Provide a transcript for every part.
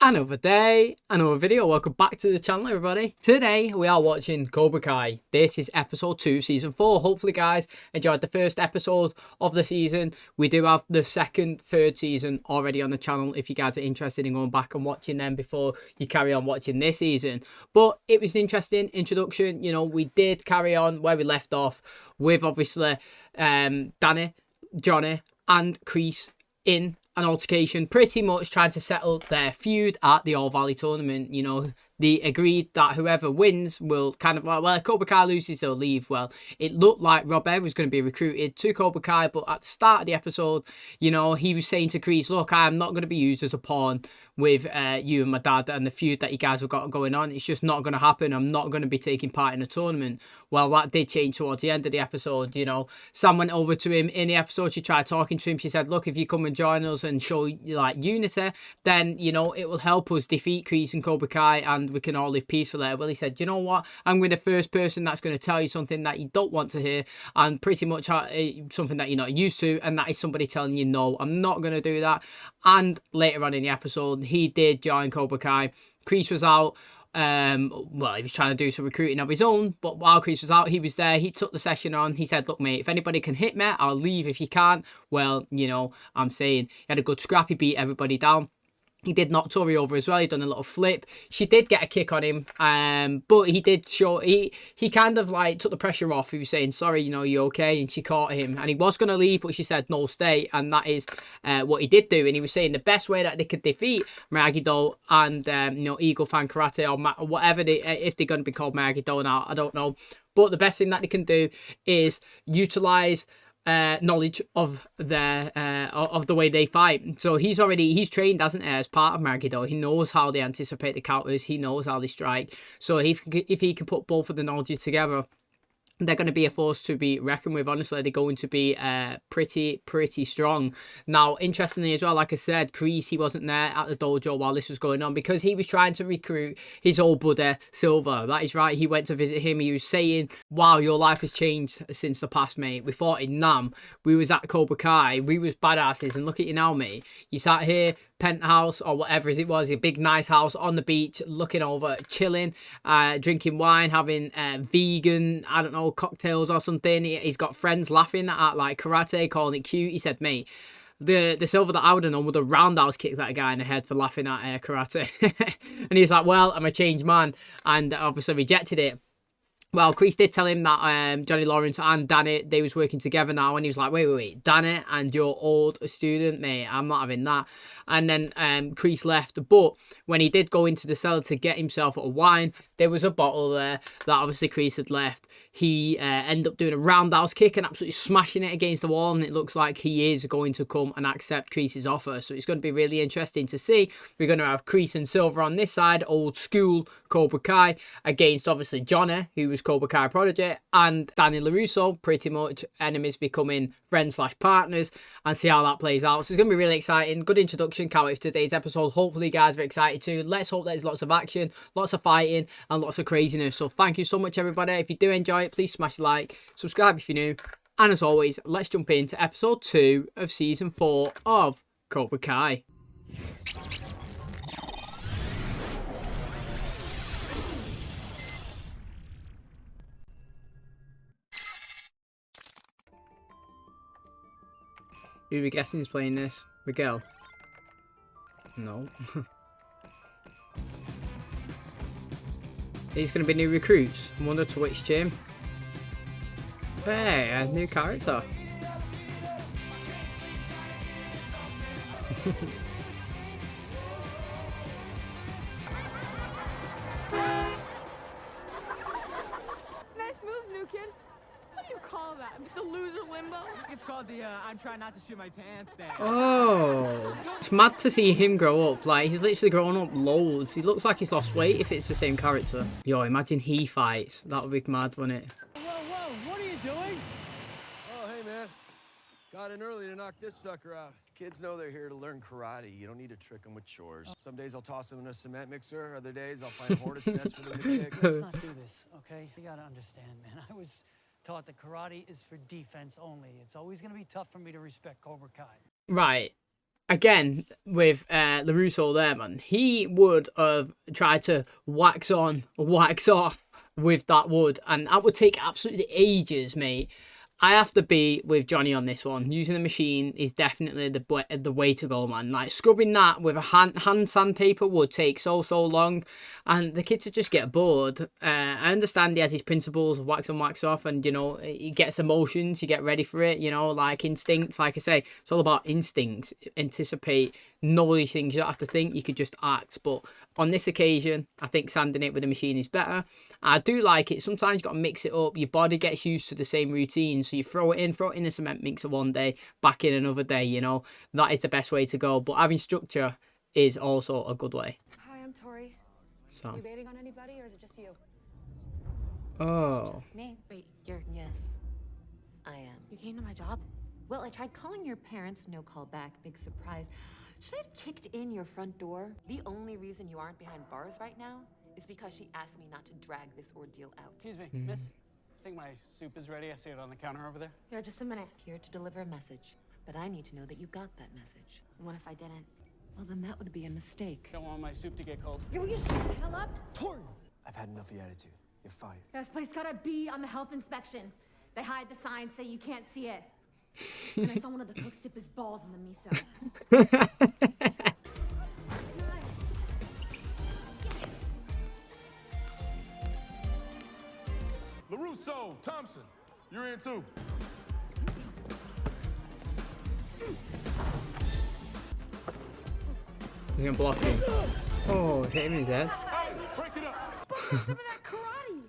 Another day, another video. Welcome back to the channel, everybody. Today we are watching Cobra Kai. This is episode 2, season 4. Hopefully, guys, enjoyed the first episode of the season. We do have the second, third season already on the channel if you guys are interested in going back and watching them before you carry on watching this season. But it was an interesting introduction. You know, we did carry on where we left off with obviously Danny, Johnny, and Kreese in an altercation, pretty much trying to settle their feud at the All Valley tournament. You know, they agreed that whoever wins will kind of, well, if Cobra Kai loses, they'll leave. Well, it looked like Robert was going to be recruited to Cobra Kai, but at the start of the episode, you know, he was saying to Kreese, look, I'm not going to be used as a pawn with you and my dad and the feud that you guys have got going on. It's just not going to happen. I'm not going to be taking part in the tournament. Well, that did change towards the end of the episode. You know, Sam went over to him in the episode. She tried talking to him. She said, look, if you come and join us and show like unity, then, you know, it will help us defeat Kreese and Cobra Kai and we can all live peacefully. Well, he said, you know what? I'm going to be the first person that's going to tell you something that you don't want to hear and pretty much something that you're not used to, and that is somebody telling you, no, I'm not going to do that. And later on in the episode, he did join Cobra Kai. Kreese was out. Well, he was trying to do some recruiting of his own, but while Kreese was out, he was there. He took the session on. He said, look, mate, if anybody can hit me, I'll leave. If you can't, well, you know, I'm saying he had a good scrap. He beat everybody down. He did knock Tori over as well. He done a little flip. She did get a kick on him, but he did show he kind of like took the pressure off. He was saying, "Sorry, you know, you okay?" And she caught him, and he was going to leave, but she said, "No, stay." And that is what he did do. And he was saying the best way that they could defeat Miyagi-Do and you know, Eagle Fan Karate or whatever if they're going to be called Miyagi-Do now, I don't know. But the best thing that they can do is utilize knowledge of their of the way they fight. So he's trained, hasn't he, as part of Miyagi-Do. He knows how they anticipate the counters. He knows how they strike. So if he can put both of the knowledges together, they're going to be a force to be reckoned with. Honestly, they're going to be pretty strong. Now, interestingly as well, like I said, Kreese, he wasn't there at the dojo while this was going on because he was trying to recruit his old buddy, Silver. That is right. He went to visit him. He was saying, wow, your life has changed since the past, mate. We fought in Nam. We was at Cobra Kai. We was badasses. And look at you now, mate. You sat here, penthouse or whatever it was, a big nice house on the beach, looking over, chilling, drinking wine, having vegan, I don't know, cocktails or something. He's got friends laughing at like karate, calling it cute. He said, mate, the Silver that I would have known would have roundhouse kicked that guy in the head for laughing at karate. And he's like, well, I'm a changed man, and obviously rejected it. Well, Kreese did tell him that Johnny Lawrence and Danny, they was working together now, and he was like, wait, Danny and your old student, mate, I'm not having that. And then Kreese left, but when he did go into the cellar to get himself a wine, there was a bottle there that obviously Kreese had left. He ended up doing a roundhouse kick and absolutely smashing it against the wall, and it looks like he is going to come and accept Kreese's offer. So it's going to be really interesting to see. We're going to have Kreese and Silver on this side, old school Cobra Kai, against obviously Johnny, who was Cobra Kai prodigy, and Danny LaRusso, pretty much enemies becoming friends/partners, and see how that plays out. So it's going to be really exciting. Good introduction. Can't wait for today's episode. Hopefully you guys are excited too. Let's hope there's lots of action, lots of fighting, and lots of craziness. So thank you so much, everybody. If you do enjoy it, please smash a like, subscribe if you're new, and as always, let's jump into episode 2 of season 4 of Cobra Kai. Who are we guessing is playing this? Miguel? No. These going to be new recruits. I wonder to which gym. Hey, a new character. Nice moves, new kid. What do you call that? The loser limbo? It's called the I'm trying not to shoot my pants dance. Oh, it's mad to see him grow up. Like, he's literally grown up loads. He looks like he's lost weight if it's the same character. Yo, imagine he fights. That would be mad, wouldn't it? Whoa, what are you doing? Oh, hey, man. Got in early to knock this sucker out. Kids know they're here to learn karate. You don't need to trick them with chores. Some days I'll toss them in a cement mixer. Other days I'll find a hornet's nest for them to kick. Let's not do this, okay? You gotta understand, man. I was taught that karate is for defense only. It's always gonna be tough for me to respect Cobra Kai. Right. again, with LaRusso there, man, he would have tried to wax on, wax off with that wood, and that would take absolutely ages, mate. I have to be with Johnny on this one. Using the machine is definitely the way to go, man. Like, scrubbing that with a hand sandpaper would take so long, and the kids would just get bored. I understand he has his principles of wax on, wax off, and, you know, he gets emotions, you get ready for it, you know, like instincts. Like I say, it's all about instincts. Anticipate, know these things. You don't have to think, you could just act. But on this occasion, I think sanding it with a machine is better. I do like it. Sometimes you've got to mix it up. Your body gets used to the same routine. So you throw it in a cement mixer one day, back in another day, you know. That is the best way to go. But having structure is also a good way. Hi, I'm Tori. So. You waiting on anybody, or is it just you? Oh. Just me. Wait, you're... Yes, I am. You came to my job? Well, I tried calling your parents, no call back, big surprise. Should I have kicked in your front door? The only reason you aren't behind bars right now is because she asked me not to drag this ordeal out. Excuse me, miss. I think my soup is ready. I see it on the counter over there. Yeah, just a minute. Here to deliver a message, but I need to know that you got that message. What if I didn't? Well, then that would be a mistake. Don't want my soup to get cold. Will you shut the hell up? Tori! I've had enough of your attitude. You're fired. This place gotta be on the health inspection. They hide the sign, say you can't see it. And I saw one of the cooks dip his balls in the miso. LaRusso, Thompson, you're in too. He's gonna block him. Oh, hit him in his head. Hey, break it up. Some of that karate.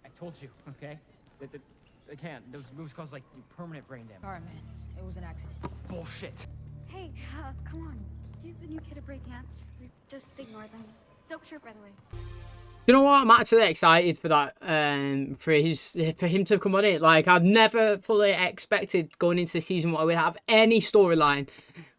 I told you, okay? They can't. Those moves cause like permanent brain damage. All right, man. It was an accident. Bullshit. Hey, come on. Give the new kid a break, Ants. Just ignore them. Dope shirt, by the way. You know what? I'm actually excited for that. For him to come on it. Like, I've never fully expected going into the season what I would have any storyline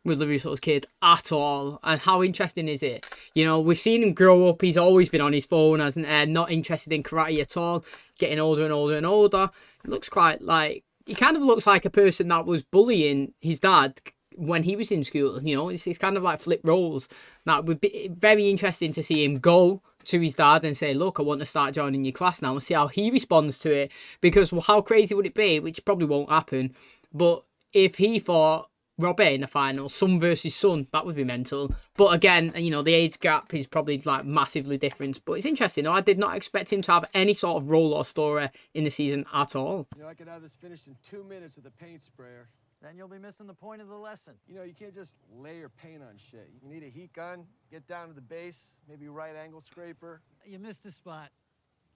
with LaRusso's kid at all. And how interesting is it? You know, we've seen him grow up. He's always been on his phone, hasn't he? Not interested in karate at all. Getting older and older and older. It looks quite like... He kind of looks like a person that was bullying his dad when he was in school. You know, it's kind of like flip roles. That would be very interesting to see him go to his dad and say, look, I want to start joining your class now, and see how he responds to it. Because how crazy would it be, which probably won't happen, but if he fought Robbie in the final, son versus son, that would be mental. But again, you know, the age gap is probably like massively different. But it's interesting, though. I did not expect him to have any sort of role or story in the season at all. You know, I could have this finished in 2 minutes with a paint sprayer. Then you'll be missing the point of the lesson. You know, you can't just lay your paint on shit. You need a heat gun, get down to the base, maybe right angle scraper. You missed a spot.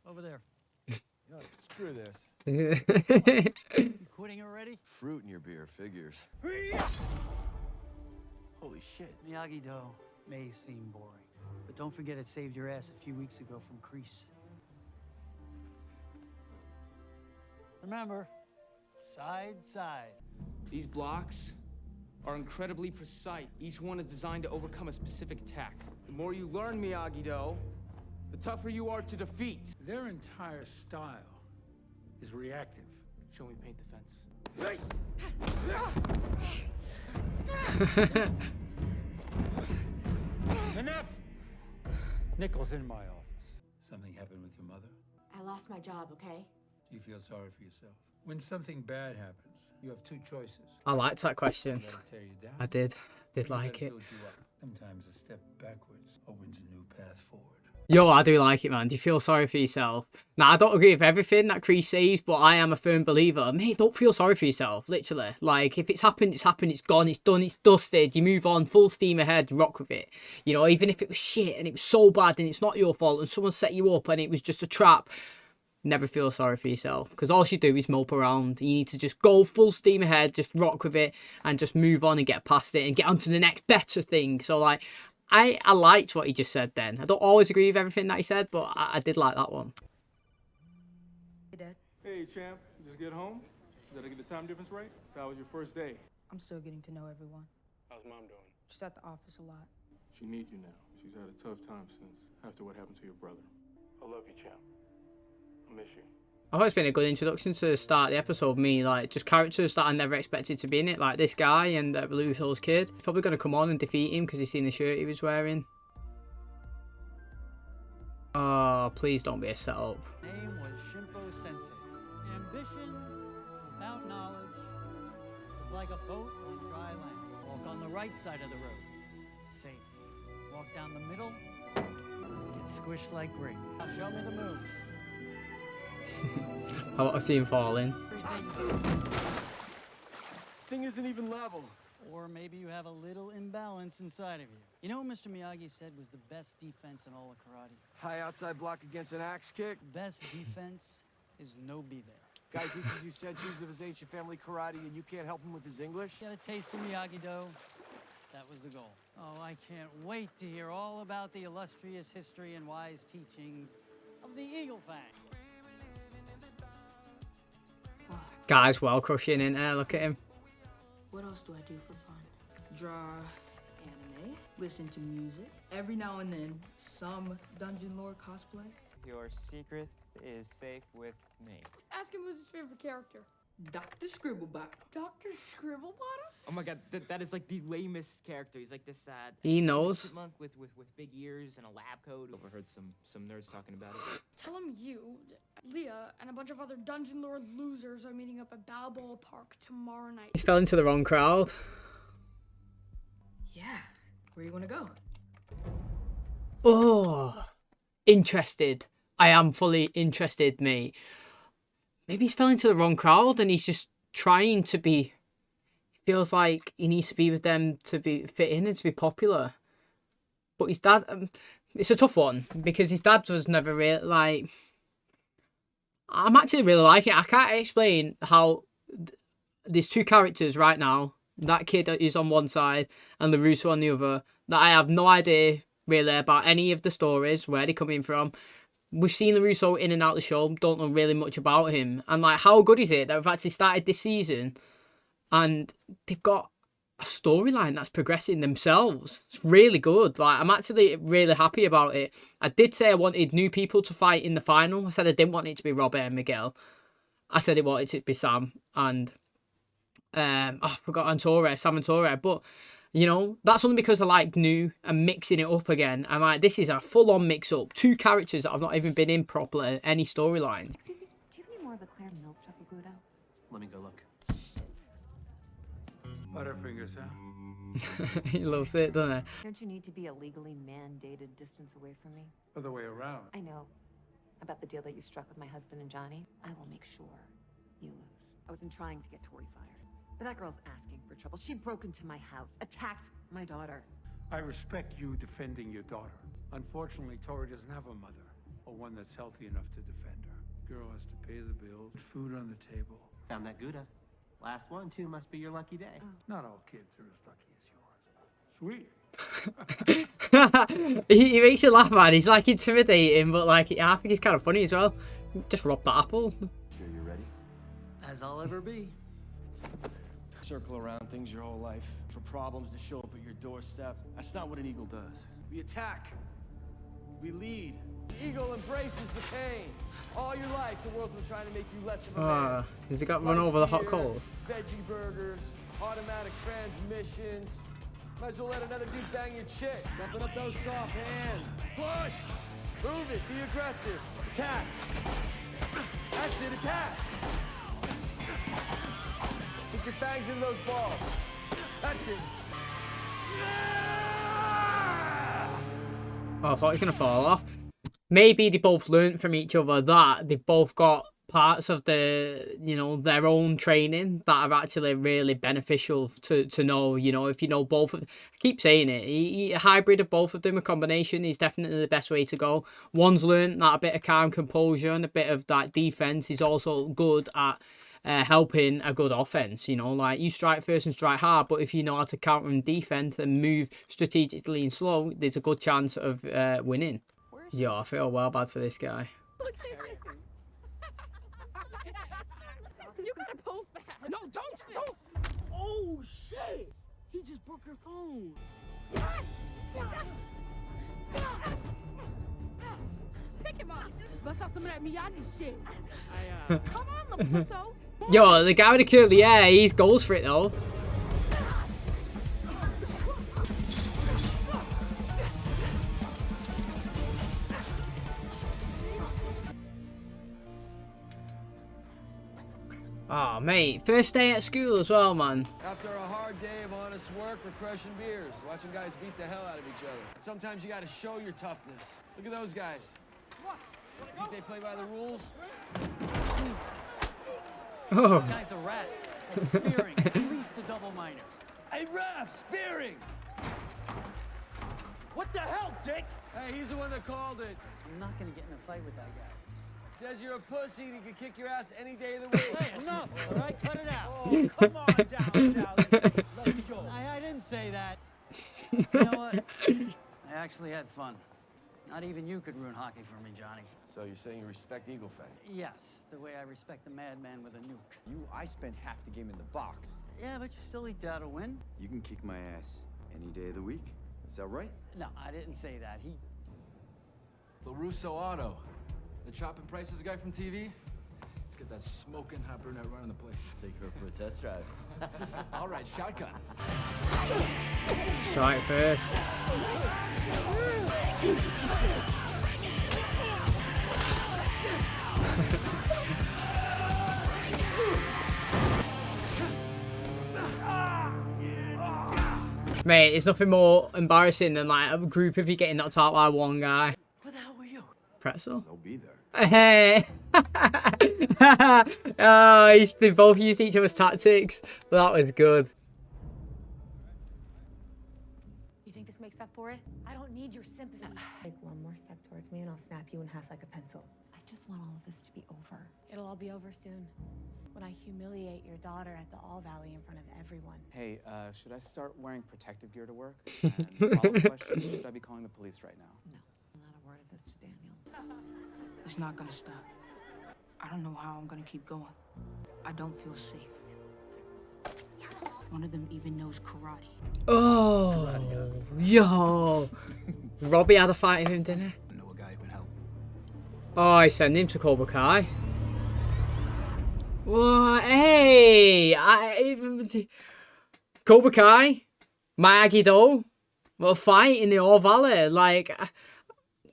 Over there. You know, screw this. You quitting already? Fruit in your beer, figures. Holy shit. Miyagi-Do may seem boring, but don't forget it saved your ass a few weeks ago from crease. Remember, side, side. These blocks are incredibly precise. Each one is designed to overcome a specific attack. The more you learn Miyagi-Do, the tougher you are to defeat. Their entire style is reactive. Show me paint the fence. Enough! Nickel's in my office. Something happened with your mother? I lost my job, okay? Do you feel sorry for yourself? When something bad happens, you have two choices. I liked that question. Let it tear you down. I did Let like it. build you up. Sometimes a step backwards opens a new path forward. Yo, I do like it, man. Do you feel sorry for yourself? Now, I don't agree with everything that Kreese says, but I am a firm believer. Mate, don't feel sorry for yourself, literally. Like, if it's happened, it's happened, it's gone, it's done, it's dusted. You move on, full steam ahead, rock with it. You know, even if it was shit and it was so bad and it's not your fault and someone set you up and it was just a trap, never feel sorry for yourself. Because all you do is mope around. You need to just go full steam ahead, just rock with it and just move on and get past it and get on to the next better thing. So, like, I liked what he just said then. I don't always agree with everything that he said, but I did like that one. Hey, Dad. Hey, champ, you just get home? Did I get the time difference right? So how was your first day? I'm still getting to know everyone. How's mom doing? She's at the office a lot. She needs you now. She's had a tough time since after what happened to your brother. I love you, champ. I miss you. I thought it's been a good introduction to start the episode. Me, like, just characters that I never expected to be in it, like this guy and LaRusso's kid. He's probably going to come on and defeat him because he's seen the shirt he was wearing. Oh, please don't be a setup. Name was Shimpo Sensei. Ambition without knowledge is like a boat on dry land. Walk on the right side of the road. Safe. Walk down the middle. Get squished like grape. Now show me the moves. I want to see him falling. Thing isn't even level. Or maybe you have a little imbalance inside of you. You know what Mr. Miyagi said was the best defense in all of karate? High outside block against an axe kick. Best defense is no be there. Guy teaches you centuries of his ancient family karate and you can't help him with his English? Get a taste of Miyagi-Do. That was the goal. Oh, I can't wait to hear all about the illustrious history and wise teachings of the Eagle Fang. Guy's well crushing in there, look at him. What else do I do for fun? Draw anime, listen to music, every now and then some dungeon lore cosplay. Your secret is safe with me. Ask him who's his favorite character. Dr. Scribblebottom. Dr. Scribblebottom? Oh my god, that is like the lamest character. He's like this sad. He knows. Chipmunk with big ears and a lab coat. Overheard some nerds talking about it. Tell him you, Leah, and a bunch of other dungeon lord losers are meeting up at Balboa Park tomorrow night. He's fell into the wrong crowd. Yeah. Where you want to go? Oh, interested. I am fully interested, mate. Maybe he's fell into the wrong crowd and he's just trying to be... Feels like he needs to be with them to be fit in and to be popular. But his dad... it's a tough one because his dad was never really, like... I'm actually really liking it. I can't explain how there's two characters right now. That kid is on one side and LaRusso on the other. That I have no idea really about any of the stories, where they're coming from. We've seen LaRusso in and out of the show, don't know really much about him. And like, how good is it that we've actually started this season and they've got a storyline that's progressing themselves? It's really good. Like, I'm actually really happy about it. I did say I wanted new people to fight in the final. I said I didn't want it to be Robert and Miguel. I said I wanted it to be Sam and I forgot Sam and Torre. But you know, that's only because I like new and mixing it up again. And like, this is a full-on mix-up. Two characters that I've not even been in properly any storylines. Excuse me, do you have any more of the clear milk chocolate Gouda? Let me go look. Butterfingers, huh? He loves it, doesn't he? Don't you need to be a legally mandated distance away from me? Other way around. I know. About the deal that you struck with my husband and Johnny. I will make sure you lose. I wasn't trying to get Tori fired. But that girl's asking for trouble. She broke into my house, attacked my daughter. I respect you defending your daughter. Unfortunately, Tori doesn't have a mother, or one that's healthy enough to defend her. Girl has to pay the bills, put food on the table. Found that Gouda. Last one, too, must be your lucky day. Not all kids are as lucky as yours. Sweet. he makes you laugh, man. He's like intimidating, but like, I think he's kind of funny as well. Just rob that apple. Sure you're ready? As I'll ever be. Circle around things your whole life for problems to show up at your doorstep. That's not what an eagle does. We attack. We lead. The eagle embraces the pain. All your life, the world's been trying to make you less of a man. Has he got run over the hot coals? Veggie burgers, automatic transmissions. Might as well let another dude bang your chick. Open up those soft hands. Push! Move it. Be aggressive. Attack. That's it. Attack. Keep your fangs in those balls. That's it. Oh, I thought he was going to fall off. Maybe they both learned from each other that they've both got parts of the, you know, their own training that are actually really beneficial to know, you know, if you know both of them. I keep saying it, a hybrid of both of them, a combination is definitely the best way to go. One's learned that a bit of calm composure and a bit of that defense is also good at helping a good offense. You know, like, you strike first and strike hard, but if you know how to counter and defend and move strategically and slow, there's a good chance of winning. Yeah, I feel well bad for this guy. Look at everything. You gotta post that. No, don't! Oh, shit! He just broke your phone. Pick him up. Bust out some of that Miyagi shit. Come on, LARUSSO. Yo, the guy with the curly hair, he's goes for it though. Oh, mate, first day at school as well, man. After a hard day of honest work, we're crushing beers, watching guys beat the hell out of each other. Sometimes you gotta show your toughness. Look at those guys. Think they play by the rules? Oh. That guy's a rat. And spearing, at least a double minor. Hey, ref, spearing! What the hell, Dick? Hey, he's the one that called it. I'm not gonna get in a fight with that guy. Says you're a pussy and he can kick your ass any day of the week. Hey, enough, all right? Cut it out. Oh, come on down, Sally. Let's go. I didn't say that. You know what? I actually had fun. Not even you could ruin hockey for me, Johnny. So you're saying you respect Eagle Fang? Yes, the way I respect the madman with a nuke. I spent half the game in the box. Yeah, but you still eat that a win. You can kick my ass any day of the week. Is that right? No, I didn't say that. LARUSSO Auto. The chopping prices guy from TV? Let's get that smoking hot brunette running the place. Take her for a test drive. All right, shotgun. Strike first. Mate, it's nothing more embarrassing than like a group of you getting knocked out by one guy. Where the hell were you? Pretzel? They'll be there. Hey! Oh, they both used each other's tactics. That was good. You think this makes up for it? I don't need your sympathy. Take one more step towards me and I'll snap you in half like a pencil. I just want all of this to be over. It'll all be over soon. When I humiliate your daughter at the All Valley in front of everyone. Hey, should I start wearing protective gear to work? And follow-up question, should I be calling the police right now? No, not a word of this to Daniel. It's not gonna stop. I don't know how I'm gonna keep going. I don't feel safe. One of them even knows karate. Oh, yo. Robbie had a fight with him, didn't he? Know a guy who can help. Oh, I sent him to Cobra Kai. What? Hey! Cobra Kai? Miyagi-Do? Well, fight in the All Valley. Like,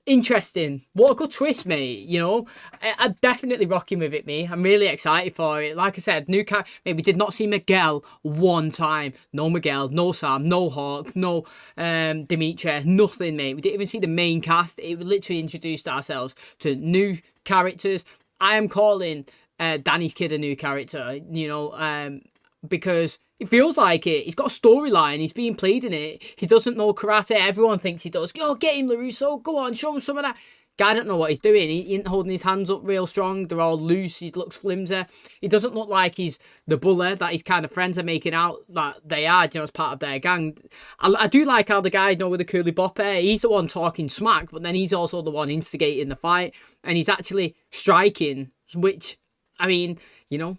interesting. What a good twist, mate. You know, I'm definitely rocking with it, me. I'm really excited for it. Like I said, new cat. Maybe did not see Miguel one time. No Miguel, no Sam, no Hawk, no Dimitri, nothing, mate. We didn't even see the main cast. It literally introduced ourselves to new characters. I am calling Danny's kid a new character, you know, because it feels like it. He's got a storyline. He's being played in it. He doesn't know karate. Everyone thinks he does. Yo, get him, LARUSSO. Go on, show him some of that. Guy don't know what he's doing. He ain't holding his hands up real strong. They're all loose. He looks flimsy. He doesn't look like he's the bully that his kind of friends are making out that they are, you know, as part of their gang. I do like how the guy, you know, with the curly bop hair, he's the one talking smack, but then he's also the one instigating the fight. And he's actually striking, which, I mean, you know,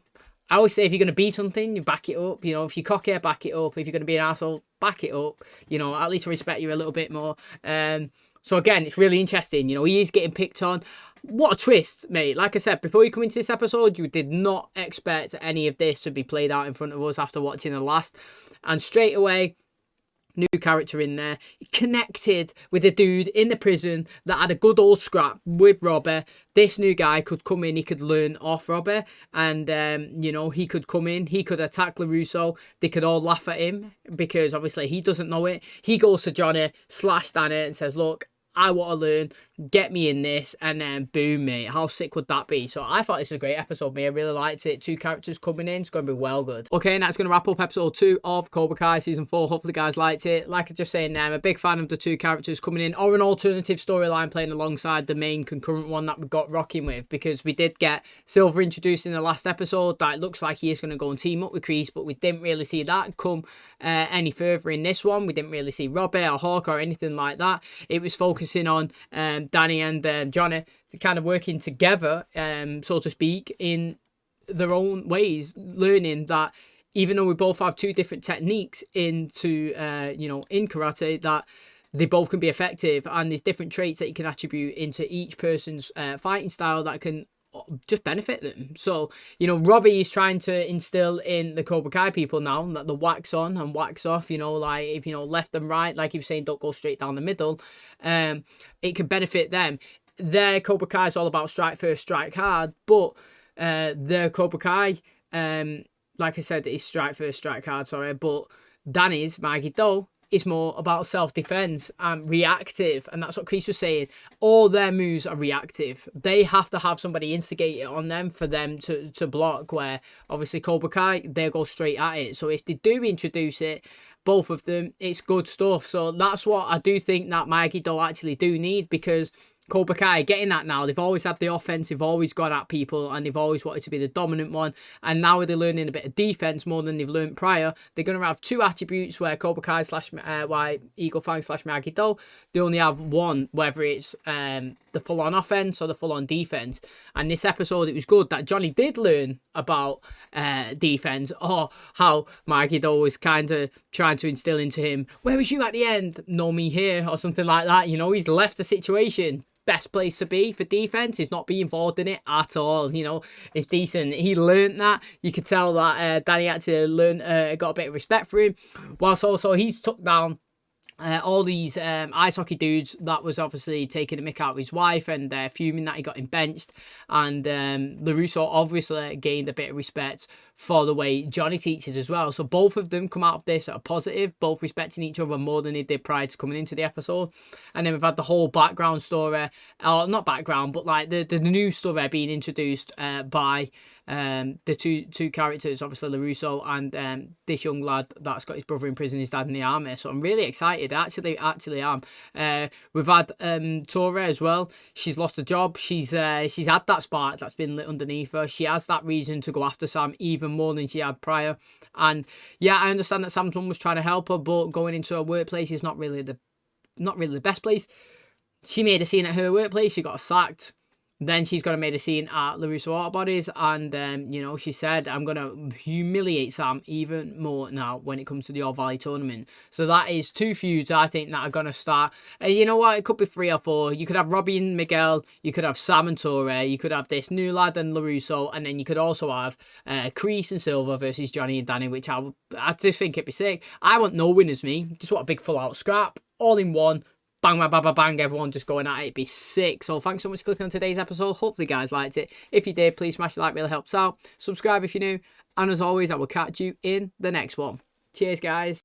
I always say if you're going to be something, you back it up. You know, if you're cocky, back it up. If you're going to be an asshole, back it up. You know, at least respect you a little bit more. So again, it's really interesting. You know, he is getting picked on. What a twist, mate. Like I said, before you come into this episode, you did not expect any of this to be played out in front of us after watching the last. And straight away, new character in there. He connected with a dude in the prison that had a good old scrap with Robbie. This new guy could come in, he could learn off Robbie, and you know, he could come in, he could attack LARUSSO. They could all laugh at him because obviously he doesn't know it. He goes to Johnny / Danny and says, look, I want to learn, get me in this, and then boom, mate. How sick would that be? So I thought this was a great episode, mate. I really liked it. 2 characters coming in. It's going to be well good. Okay, and that's going to wrap up episode 2 of Cobra Kai Season 4. Hopefully, guys liked it. Like I was just saying there, I'm a big fan of the 2 characters coming in, or an alternative storyline playing alongside the main concurrent one that we got rocking with, because we did get Silver introduced in the last episode. That looks like he is going to go and team up with Kreese, but we didn't really see that come any further in this one. We didn't really see Robbie or Hawk or anything like that. It was focusing on Danny and Johnny kind of working together, so to speak, in their own ways, learning that even though we both have 2 different techniques into, you know, in karate, that they both can be effective, and there's different traits that you can attribute into each person's fighting style that can just benefit them. So, you know, Robbie is trying to instill in the Cobra Kai people now that the wax on and wax off, you know, like if, you know, left and right, like he was saying, don't go straight down the middle. It can benefit them. Their Cobra Kai is all about strike first, strike hard, but their Cobra Kai, like I said, is strike first, strike hard, sorry, but Danny's, Miyagi-Do, is more about self-defense and reactive, and that's what Chris was saying. All their moves are reactive. They have to have somebody instigate it on them for them to block, where obviously Cobra Kai, they go straight at it. So if they do introduce it, both of them, it's good stuff. So that's what I do think that Miyagi-Do actually do need, because Cobra Kai getting that now. They've always had the offense, they've always gone at people, and they've always wanted to be the dominant one. And now they're learning a bit of defense more than they've learned prior. They're going to have two attributes where Cobra Kai / Eagle Fang / Miyagi-Do, they only have one, whether it's the full-on offense or the full-on defense. And this episode, it was good that Johnny did learn about defense, or how Miyagi-Do was kind of trying to instill into him, where was you at the end? Know me here, or something like that. You know, he's left the situation. Best place to be for defense is not be involved in it at all. You know, it's decent. He learned that. You could tell that Danny actually got a bit of respect for him, whilst also he's took down all these ice hockey dudes that was obviously taking a mick out of his wife, and fuming that he got him benched. And LaRusso obviously gained a bit of respect for the way Johnny teaches as well. So both of them come out of this at a positive, both respecting each other more than they did prior to coming into the episode. And then we've had the whole background story, or not background, but like the new story being introduced by the two characters, obviously LaRusso and this young lad that's got his brother in prison, his dad in the army. So I'm really excited. Actually am. We've had Tora as well. She's lost a job. She's had that spark that's been lit underneath her. She has that reason to go after Sam even more than she had prior. And yeah, I understand that Sam's mum was trying to help her, but going into her workplace is not really the best place. She made a scene at her workplace. She got sacked. Then she's going to make a scene at LaRusso Auto Bodies, and you know, she said, I'm going to humiliate Sam even more now when it comes to the All Valley tournament. So that is two feuds I think that are going to start. You know what, it could be 3 or 4. You could have Robbie and Miguel, you could have Sam and Torre, you could have this new lad and LaRusso, and then you could also have Kreese and Silva versus Johnny and Danny, which I just think it'd be sick. I want no winners, me. Just want a big full out scrap, all in one. Bang, bang, bang, bang, bang, everyone just going at it. It'd be sick. So thanks so much for clicking on today's episode. Hopefully you guys liked it. If you did, please smash the like, really helps out. Subscribe if you're new. And as always, I will catch you in the next one. Cheers, guys.